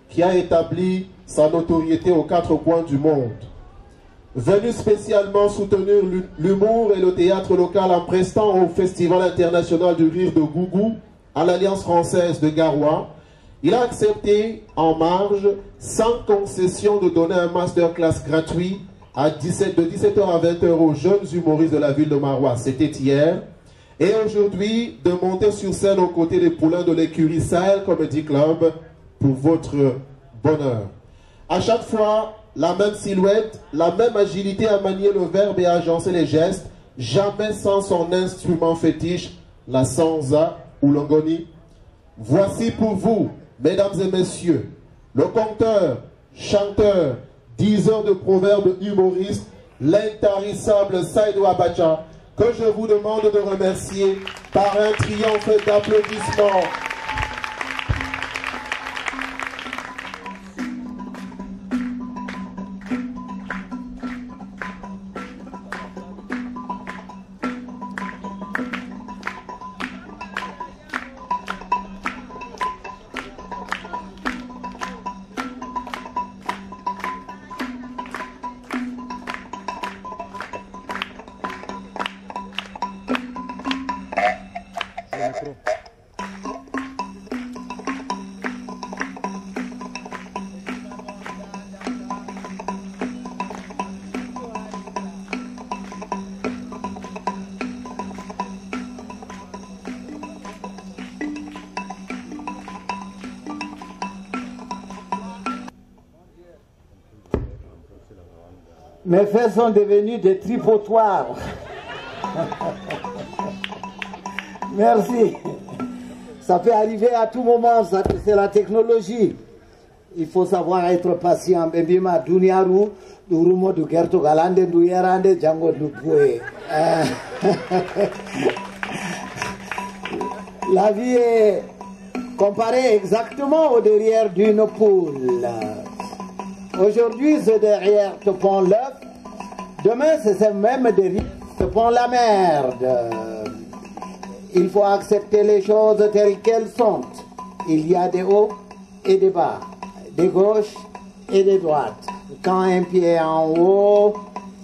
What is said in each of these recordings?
qui a établi sa notoriété aux quatre coins du monde. Venu spécialement soutenir l'humour et le théâtre local en prestant au Festival international du rire de Gougou à l'Alliance française de Garoua, il a accepté en marge, sans concession, de donner un masterclass gratuit de 17h à 20h aux jeunes humoristes de la ville de Maroua. C'était hier. Et aujourd'hui, de monter sur scène aux côtés des poulains de l'écurie Sahel Comedy Club pour votre bonheur. À chaque fois, la même silhouette, la même agilité à manier le verbe et à agencer les gestes, jamais sans son instrument fétiche, la sansa ou l'ongoni. Voici pour vous, mesdames et messieurs, le conteur, chanteur, diseur de proverbes humoristes, l'intarissable Saïdou Abacha, que je vous demande de remercier par un triomphe d'applaudissements. Mes faits sont devenus des tripotoires. Merci. Ça peut arriver à tout moment, c'est la technologie. Il faut savoir être patient. Bembima Duniaru, Durumo du Gerto Galande, du Yerande, Django du Boué. La vie est comparée exactement au derrière d'une poule. Aujourd'hui, ce derrière te pond l'œuf. Demain, c'est ce même derrière te pond la merde. Il faut accepter les choses telles qu'elles sont. Il y a des hauts et des bas, des gauches et des droites. Quand un pied est en haut,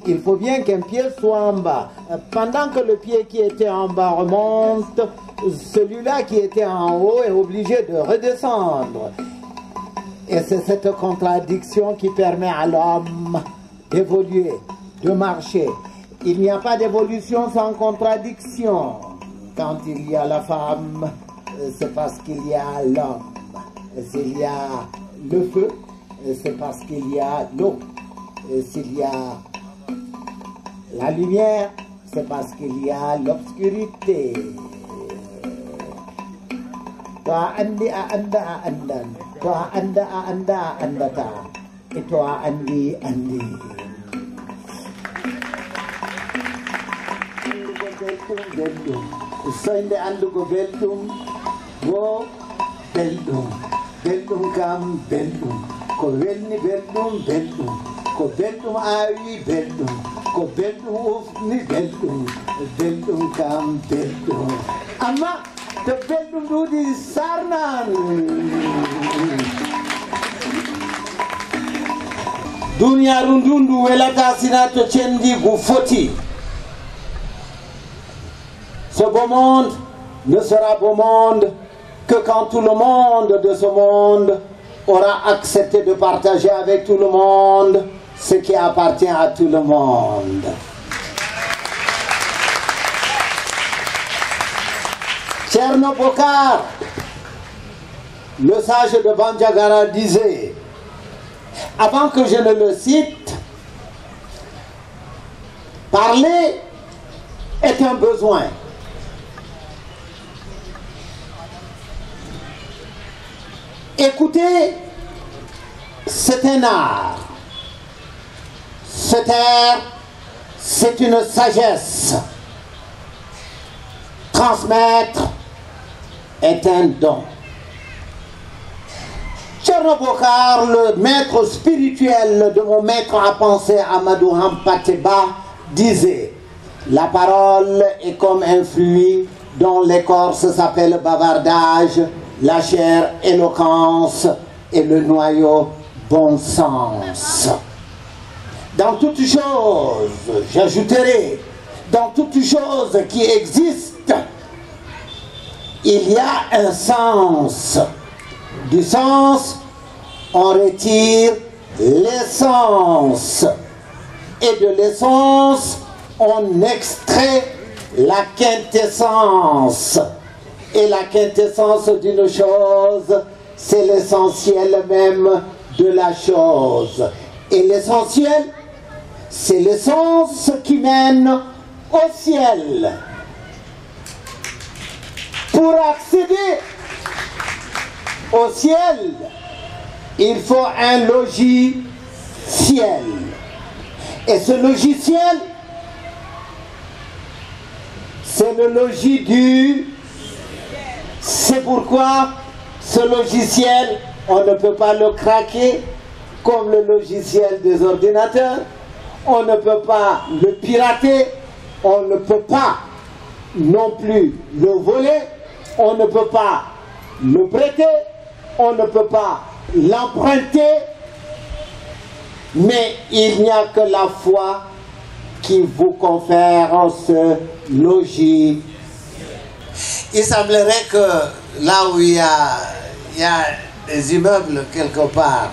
il faut bien qu'un pied soit en bas. Pendant que le pied qui était en bas remonte, celui-là qui était en haut est obligé de redescendre. Et c'est cette contradiction qui permet à l'homme d'évoluer, de marcher. Il n'y a pas d'évolution sans contradiction. Quand il y a la femme, c'est parce qu'il y a l'homme. S'il y a le feu, c'est parce qu'il y a l'eau. S'il y a la lumière, c'est parce qu'il y a l'obscurité. Toi andi a anda a andan, toi anda a anda a andata, et toi andi andi. Soinde andugo belɗum, wo belɗum, belɗum kam belɗum, ko welni belɗum belɗum, ko belɗum awi belɗum, ko belɗum ufni belɗum, belɗum kam belɗum. Amma to belɗum ɗuuɗi sarnan. Duniyaru ndu ndu welata sina to cendigu foti. Ce beau monde ne sera beau monde que quand tout le monde de ce monde aura accepté de partager avec tout le monde ce qui appartient à tout le monde. Tcherno Bokar, le sage de Bandiagara, disait, avant que je ne le cite, parler est un besoin. Écouter, c'est un art. Se taire, c'est une sagesse. Transmettre est un don. Tcherno Bokar, le maître spirituel de mon maître à penser Amadou Hampateba, disait: la parole est comme un fruit dont l'écorce s'appelle bavardage, la chair éloquence et le noyau bon sens. Dans toutes choses, j'ajouterai, dans toutes choses qui existent, il y a un sens. Du sens, on retire l'essence. Et de l'essence, on extrait la quintessence. Et la quintessence d'une chose, c'est l'essentiel même de la chose. Et l'essentiel, c'est l'essence qui mène au ciel. Pour accéder au ciel, il faut un logiciel. Et ce logiciel, c'est le logis du... C'est pourquoi ce logiciel, on ne peut pas le craquer comme le logiciel des ordinateurs. On ne peut pas le pirater. On ne peut pas non plus le voler. On ne peut pas le prêter. On ne peut pas l'emprunter. Mais il n'y a que la foi qui vous confère ce logis. Il semblerait que là où il y a des immeubles quelque part,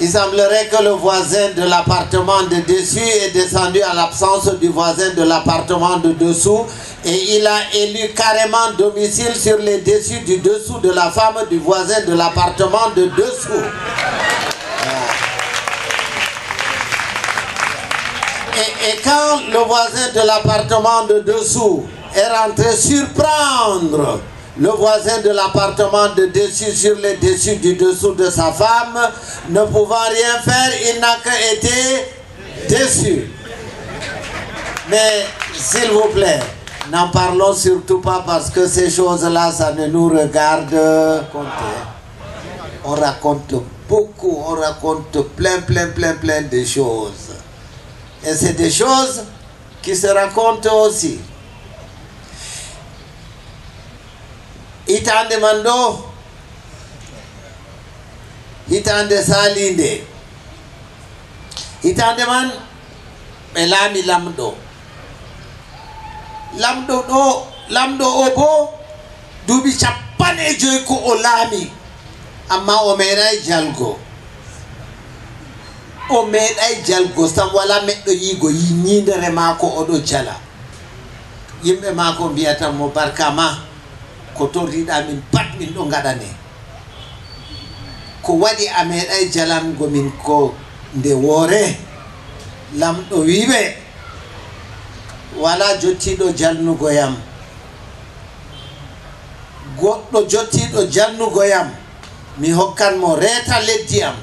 il semblerait que le voisin de l'appartement de dessus est descendu à l'absence du voisin de l'appartement de dessous et il a élu carrément domicile sur les dessus du dessous de la femme du voisin de l'appartement de dessous. Et quand le voisin de l'appartement de dessous est rentré surprendre le voisin de l'appartement de dessus sur les dessus du dessous de sa femme, ne pouvant rien faire, il n'a qu'être déçu. Mais s'il vous plaît, n'en parlons surtout pas parce que ces choses-là, ça ne nous regarde compter. On raconte beaucoup, on raconte plein de choses. Et c'est des choses qui se racontent aussi. Hitande mando, hitande salinde, hitande man belami lamdo, lamdo obo dubi chapane joy ko olami, amma o meeɗay jalgo. O meeɗay jalgo sam wala meɗɗo yigo yi ñindere mako oɗo jala. Yimɓe mako mbiyata mo barka ma ko torriɗa min pat min ɗo gaɗane. Ko waɗi a meeɗay jalango min ko nde woore. Lamɗo wiɓe wala jottiɗo jalnugo yam. Goɗɗo jottiɗo jalnugo yam mi hokkan mo reeta leddi am.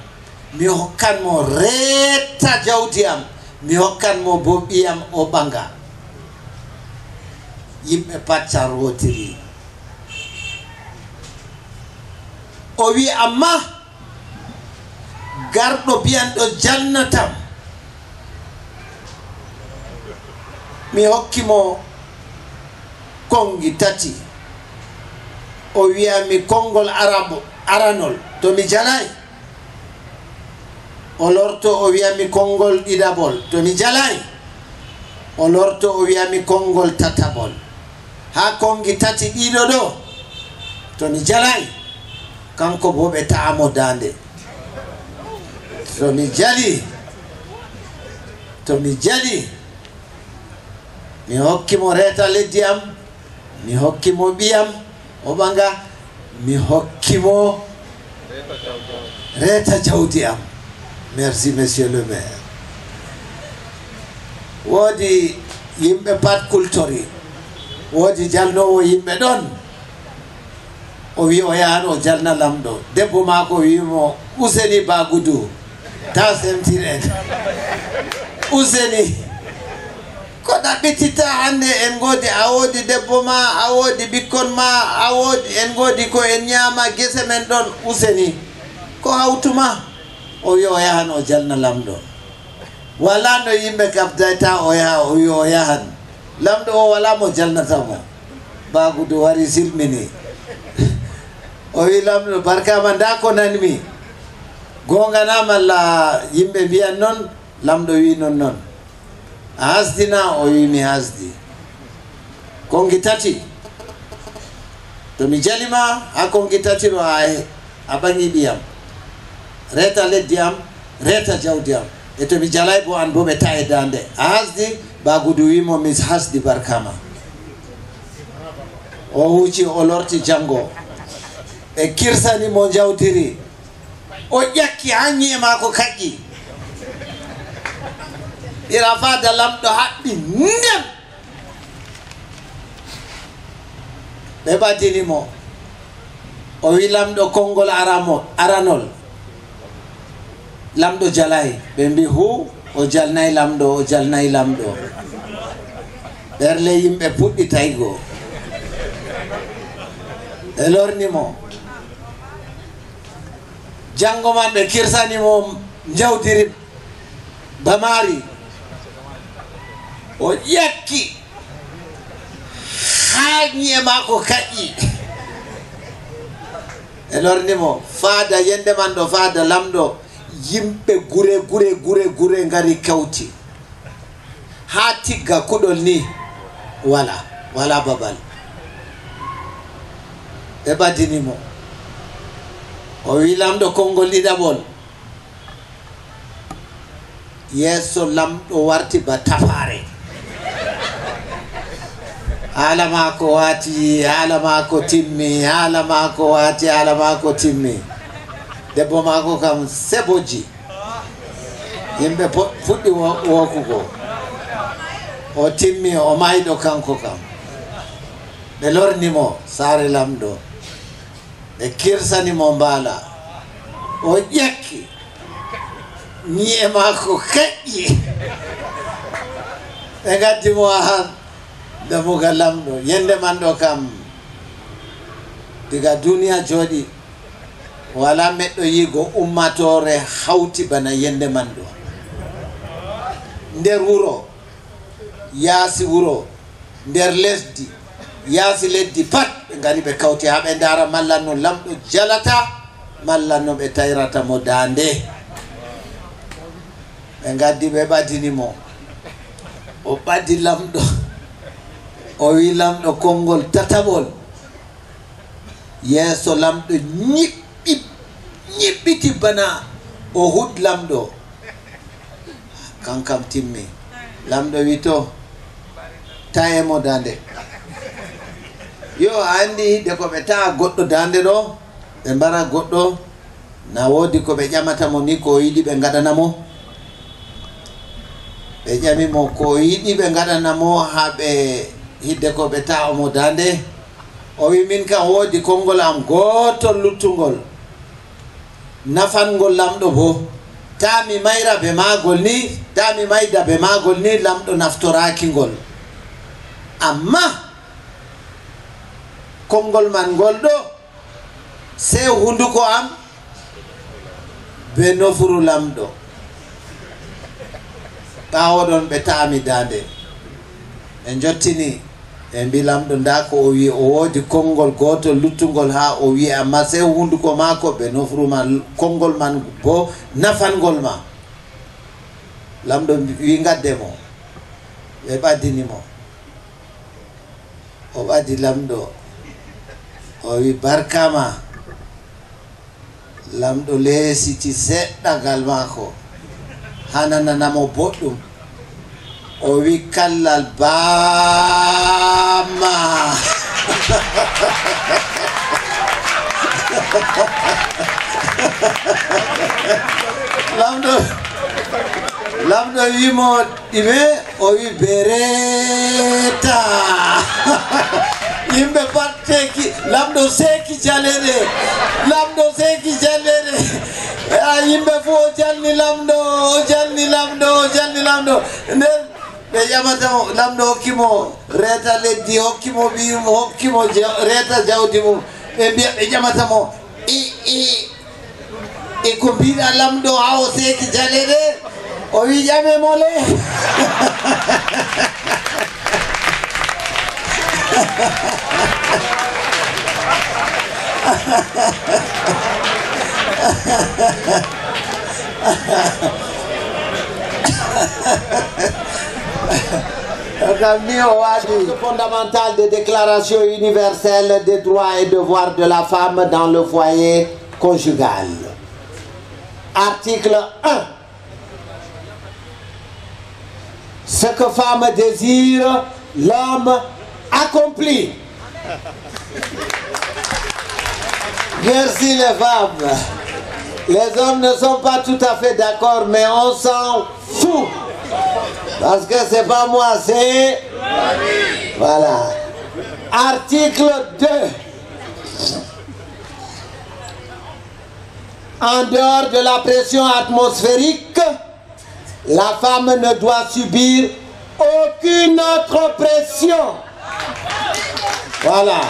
Mi hokkan mo reeta jawdi am. Mi hokkan mo bo ɓiyam o ɓanga. Yimɓe pat carwotiri. O wi amma garɗo biyanɗo jannatam mi hokki mo kongi tati. O wiyami kongol aranol to mi jalay. O lorto o wiyami kongol ɗiɗabol to mi jalay. O lorto o wiyami kongol tatabol. Ha kongi tati ɗiɗo ɗo to mi jalay. Kanko bo ɓe ta'amo dande. To mi jali mi hokki mo reeta leddi am, mi hokki mo ɓiyam o ɓanga, mi hokki mo reeta jawdi am. Merci monsieur le maire. Woodi yimɓe pat kultori, woodi jalnowo yimɓe ɗon. O wi o yahan o jalna lamɗo. Debbo maako wimo useni bagudu ta semtiren. Useni ko ɗaɓɓititta hande en godi a woodi debbo ma, a woodi bikkon ma, a woodi en godi ko en ñaama gese men ɗon. Useni ko hawtuma. O wi o yahan o jalna lamɗo. Wala no yimɓe kabdata o yaha. O wi o yahan. Lamɗo o wala mo jalnata mo. Bagudu wari silmini. o wi lamɗo barkama nda ko nanmi gonganama la yimɓe mbiyan noon lamɗo wi non a hasdina o wi mi hasdi kongi tati to mi jalima ha kongi tati ɗo a ɓangi ɗiyam reta leddi am reta jawdi am e to mi jalay bo an bo ɓe ta e dande a hasdi bagudu wimo mi hasdi barkama o huuci o lorti janngo ɓe kirsani mo jawtiri o ƴakki ha ñi'e maako kaƴƴi ɓira fada lamɗo haɓɓi ndem ɓe ɓaddinimo o wi lamɗo konngol aranol lamɗo jalay ɓe mbi hu o jalnayi lamɗo o jalnayi lamɗo ɓerle yimɓe puɗɗi taygo ɓe lornimo janngo man ɓe kirsanimo jawdiri bamari o ƴakki ha ñi'e maako kaƴƴi ɓe lornimo faada yende man ɗo faada lamɗo yimɓe gure ngari kawti ha tigga kuɗol ni wala babal ɓe ɓaddinimo o wi lamɗo konngol ɗiɗaɓol yeeso lamɗo warti ba tafare haala maako waati haala maako timmi haala maako waati haala maako timmi debbo maako kam seboji yimɓe fuɗɗi wokugo o timmi o mayɗo kanko kam ɓe lornimo saare lamɗo ɓe kirsanimo mbaala o ƴakki ñi'e maako kaƴƴi ɓe gaddimo ha dammugal lamɗo yende man ɗo kam diga duniya jooɗi wala meɗɗo yigo ummatore hawti bana yende man ɗo nder wuro yaasi wuro nder lesdi yaasi leddi pat ɓe ngari ɓe kawti ha ɓe ndara malla no lamɗo jalata malla no ɓe tayrata mo dande ɓe gaddi ɓe ɓaddinimo o ɓaddi lamɗo o wi lamɗo konngol tataɓol yeeso lamɗo ñiɓɓiti bana o hud lamɗo kankam timmi lamɗo wi to tayemo dande yo andi hidde ko ɓe ta'a goɗɗo dande ɗo ɓe mbara goɗɗo na woodi ko ɓe ƴamata mo ni ko yiɗi ɓe gaɗanamo ɓe ƴamimo ko yiɗi ɓe gaɗanamo ha ɓe hidde ko ɓe ta'a mo dande o wi min kam woodi konngol am gotol luttugol nafangol lamɗo bo ta mi mayra be magol ni ta mi mayda be magol ni lamɗo naftoraki ngol amma konngol man ngol ɗo se hunduko am be nofuru lamɗo ɓawoɗon ɓe ta'ami dande ɓe jottini ɓe mbi lamɗo nda ko o wi o woodi konngol gotol luttugol ha o wi amma se hunduko mako ɓe nofuru ma konngol man bo nafangol ma lamɗo wi gaddemo ɓe ɓaddinimo o ɓaddi lamɗo o wi barkama lamɗo leesiti seɗɗagal maako hanananamo boɗɗum o wi kallal bama lamɗo wimo ɗime o wi bereta yimɓe batteki lamɗo seeki jalere lamɗo seeki jalere yimɓe fo o jalni lamɗo o jalni lamɗo o jalni lamɗo nden ɓe ƴamatamo lamɗo hokkimo reeta leddi hokkimo ɓiyum hokkimo reeta jawdi mum ɓe mbiya ɓe ƴamatamo e ko mbiɗa lamɗo ha o seeki jalere o wi ƴamemole Fondamentale de Déclaration universelle des droits et devoirs de la femme dans le foyer conjugal. Article 1. Ce que femme désire, l'homme accomplit. Merci les femmes. Les hommes ne sont pas tout à fait d'accord, mais on s'en fout. Parce que c'est pas moi, c'est... Voilà. Article 2. En dehors de la pression atmosphérique, la femme ne doit subir aucune autre pression. Voilà.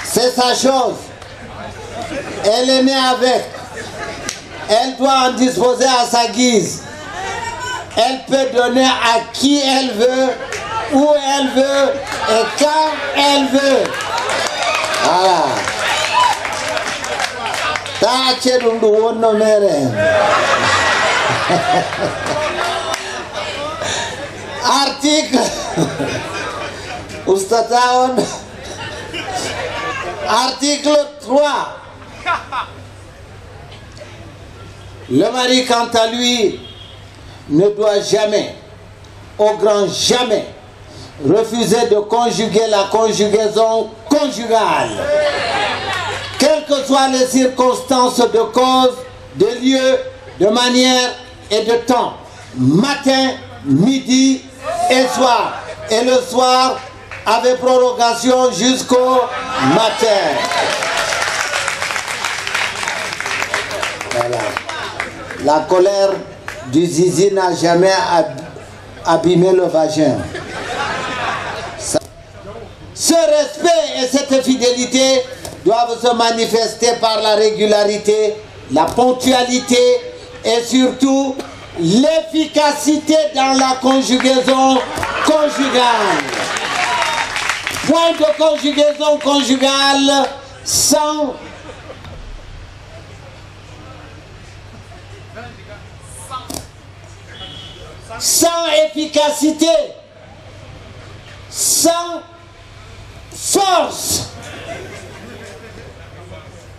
C'est sa chose. Elle est née avec. Elle doit en disposer à sa guise. Elle peut donner à qui elle veut, où elle veut et quand elle veut. Voilà. Article Article 3. Le mari, quant à lui, ne doit jamais, au grand jamais, refuser de conjuguer la conjugaison conjugale, quelles que soient les circonstances de cause, de lieu, de manière et de temps, matin, midi et soir, et le soir avec prorogation jusqu'au matin. Voilà. La colère du zizi n'a jamais abîmé le vagin. Ce respect et cette fidélité doivent se manifester par la régularité, la ponctualité et surtout l'efficacité dans la conjugaison conjugale. Point de conjugaison conjugale sans efficacité, sans force.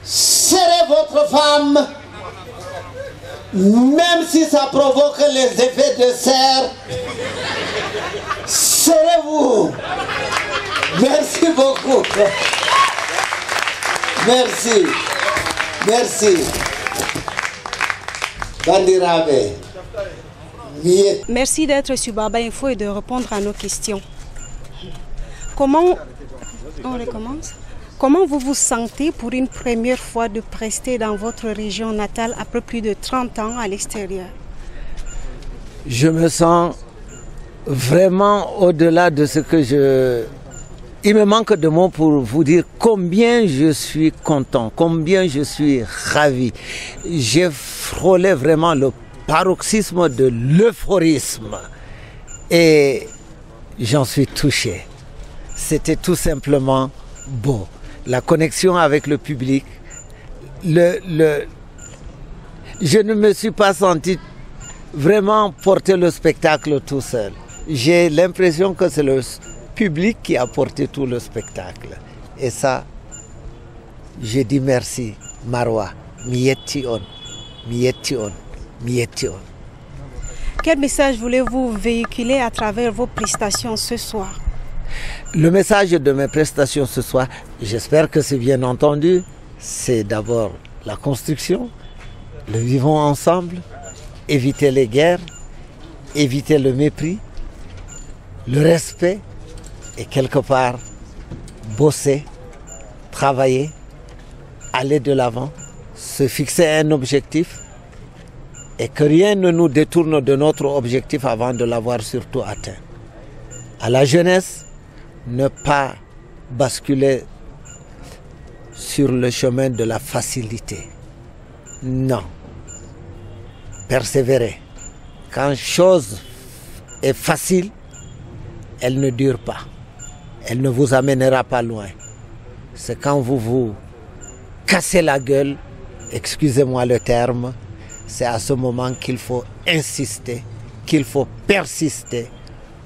Serrez votre femme, même si ça provoque les effets de serre. Serrez-vous. Merci beaucoup. Merci. Merci. Bandirabe. Merci d'être sur Baba Info et de répondre à nos questions. Comment vous vous sentez pour une première fois de prester dans votre région natale après plus de 30 ans à l'extérieur? Je me sens vraiment au-delà de ce que je... Il me manque de mots pour vous dire combien je suis content, combien je suis ravi. J'ai frôlé vraiment le paroxysme de l'euphorisme et j'en suis touché. C'était tout simplement beau. La connexion avec le public, je ne me suis pas senti vraiment porter le spectacle tout seul. J'ai l'impression que c'est le public qui a porté tout le spectacle. Et ça, j'ai dit merci, Marwa, Mietion, Mietion, Mietion. Quel message voulez-vous véhiculer à travers vos prestations ce soir? Le message de mes prestations ce soir, j'espère que c'est bien entendu, c'est d'abord la construction, le vivons ensemble, éviter les guerres, éviter le mépris, le respect et quelque part bosser, travailler, aller de l'avant, se fixer un objectif et que rien ne nous détourne de notre objectif avant de l'avoir surtout atteint. À la jeunesse, ne pas basculer sur le chemin de la facilité. Non. Persévérer. Quand chose est facile, elle ne dure pas. Elle ne vous amènera pas loin. c'est quand vous vous cassez la gueule, excusez-moi le terme, c'est à ce moment qu'il faut insister, qu'il faut persister,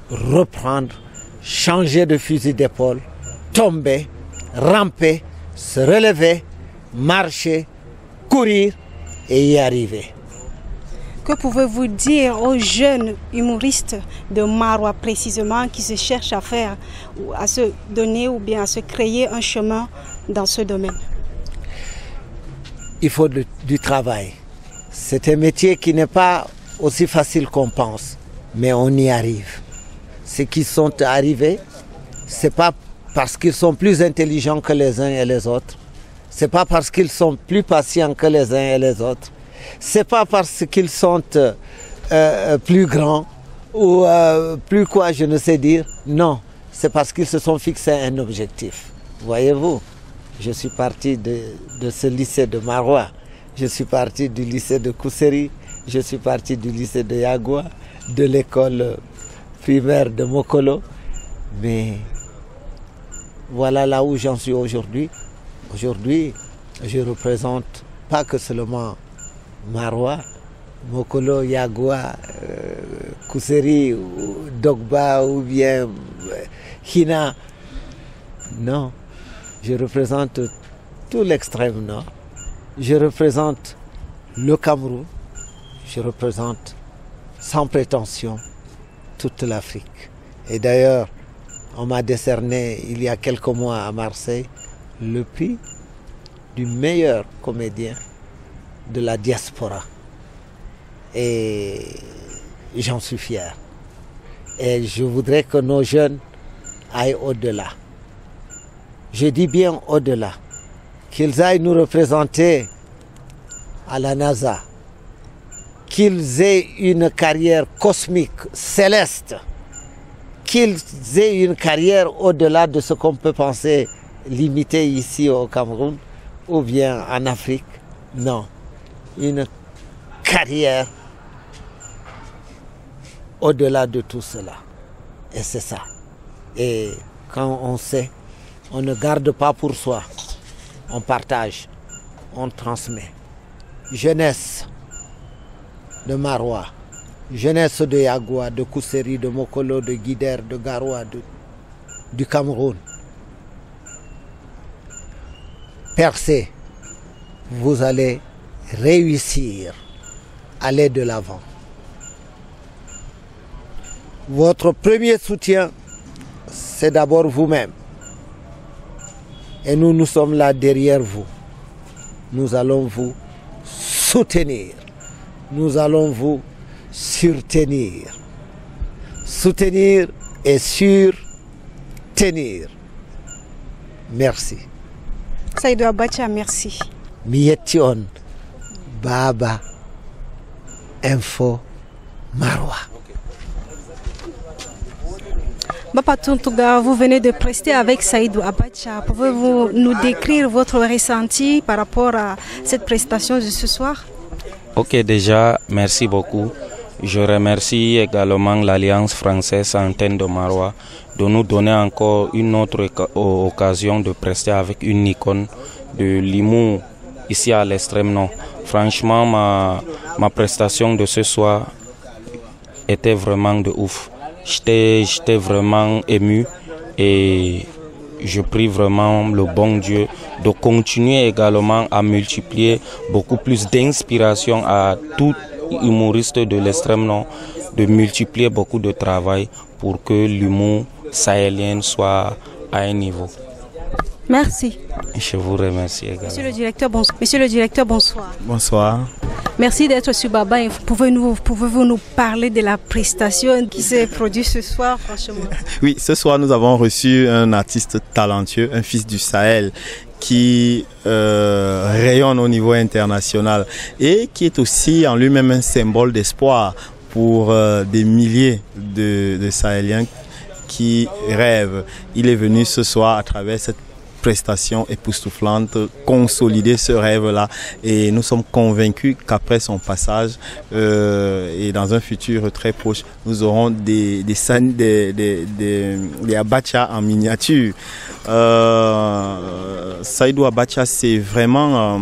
reprendre, changer de fusil d'épaule, tomber, ramper, se relever, marcher, courir et y arriver. Que pouvez-vous dire aux jeunes humoristes de Maroua précisément qui se cherchent à faire, ou à se donner ou bien à se créer un chemin dans ce domaine? Il faut du travail. C'est un métier qui n'est pas aussi facile qu'on pense, mais on y arrive. Ceux qui sont arrivés, ce n'est pas parce qu'ils sont plus intelligents que les uns et les autres. Ce n'est pas parce qu'ils sont plus patients que les uns et les autres. Ce n'est pas parce qu'ils sont plus grands ou plus quoi, je ne sais dire. Non, c'est parce qu'ils se sont fixés un objectif. Voyez-vous, je suis parti de ce lycée de Maroua. Je suis parti du lycée de Kousseri. Je suis parti du lycée de Yagua, de l'école primaire de Mokolo. Mais voilà là où j'en suis aujourd'hui. Aujourd'hui, je ne représente pas que seulement Maroua, Mokolo, Yagua, Kousseri, Dogba ou bien Hina. Non, je représente tout l'extrême nord. Je représente le Cameroun. Je représente sans prétention toute l'Afrique. Et d'ailleurs, on m'a décerné il y a quelques mois à Marseille le prix du meilleur comédien de la diaspora. Et j'en suis fier. Et je voudrais que nos jeunes aillent au-delà. Je dis bien au-delà. Qu'ils aillent nous représenter à la NASA. Qu'ils aient une carrière cosmique, céleste. Qu'ils aient une carrière au-delà de ce qu'on peut penser limité ici au Cameroun ou bien en Afrique. Non. Une carrière au-delà de tout cela. Et c'est ça. Et quand on sait, on ne garde pas pour soi. On partage, on transmet. Jeunesse de Maroua, jeunesse de Yagua, de Kousseri, de Mokolo, de Guider, de Garoua, du Cameroun. Percez, vous allez réussir, aller de l'avant. Votre premier soutien, c'est d'abord vous-même. Et nous sommes là derrière vous. Nous allons vous soutenir. Nous allons vous surtenir. Soutenir et surtenir. Merci. Saïdou Abacha, merci. Mietion Baba Info Maroua. Baba Tuntouga, vous venez de prester avec Saïdou Abacha. Pouvez-vous nous décrire votre ressenti par rapport à cette prestation de ce soir? Ok, déjà, merci beaucoup. Je remercie également l'Alliance française Antenne de Maroua de nous donner encore une autre occasion de prester avec une icône de l'humour ici à l'extrême nord. Franchement, ma prestation de ce soir était vraiment de ouf. J'étais vraiment ému et je prie vraiment le bon Dieu de continuer également à multiplier beaucoup plus d'inspiration à tout humoriste de l'extrême nord, de multiplier beaucoup de travail pour que l'humour sahélien soit à un niveau. Merci. Je vous remercie également. Monsieur le directeur, bonsoir. Bonsoir. Merci d'être sur Baba. Pouvez-vous nous parler de la prestation qui s'est produite ce soir, franchement? Oui, ce soir, nous avons reçu un artiste talentueux, un fils du Sahel, qui rayonne au niveau international et qui est aussi en lui-même un symbole d'espoir pour des milliers de Sahéliens qui rêvent. Il est venu ce soir à travers cette prestation époustouflante, consolider ce rêve-là. Et nous sommes convaincus qu'après son passage et dans un futur très proche, nous aurons des Abacha en miniature. Saïdou Abacha, c'est vraiment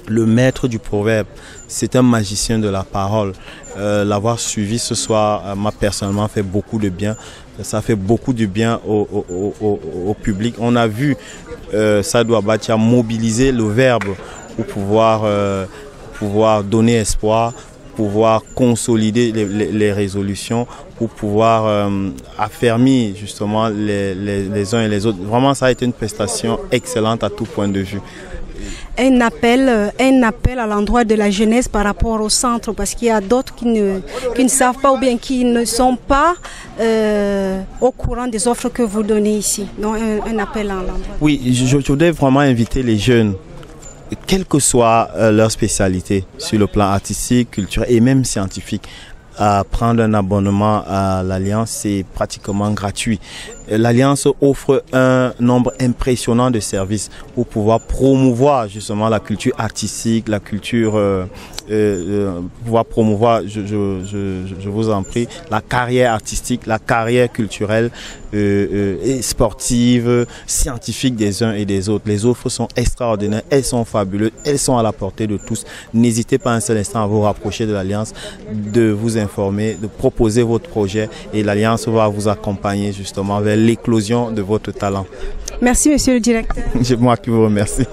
le maître du proverbe. C'est un magicien de la parole. L'avoir suivi ce soir m'a personnellement fait beaucoup de bien. Ça fait beaucoup de bien au public. On a vu Saïdou Abacha mobiliser le verbe pour pouvoir donner espoir, pouvoir consolider les résolutions, pour pouvoir affermir justement les uns et les autres. Vraiment, ça a été une prestation excellente à tout point de vue. Un appel à l'endroit de la jeunesse par rapport au centre, parce qu'il y a d'autres qui ne savent pas ou bien qui ne sont pas au courant des offres que vous donnez ici. Donc un appel à l'endroit. Oui, je voudrais vraiment inviter les jeunes, quelle que soit leur spécialité sur le plan artistique, culturel et même scientifique, à prendre un abonnement à l'Alliance. C'est pratiquement gratuit. L'Alliance offre un nombre impressionnant de services pour pouvoir promouvoir justement la culture artistique, la culture, pouvoir promouvoir, je vous en prie, la carrière artistique, la carrière culturelle et sportive, scientifique des uns et des autres. Les offres sont extraordinaires, elles sont fabuleuses, elles sont à la portée de tous. N'hésitez pas un seul instant à vous rapprocher de l'Alliance, de vous informer, de proposer votre projet, et l'Alliance va vous accompagner justement vers l'éclosion de votre talent. Merci, monsieur le directeur. C'est moi qui vous remercie.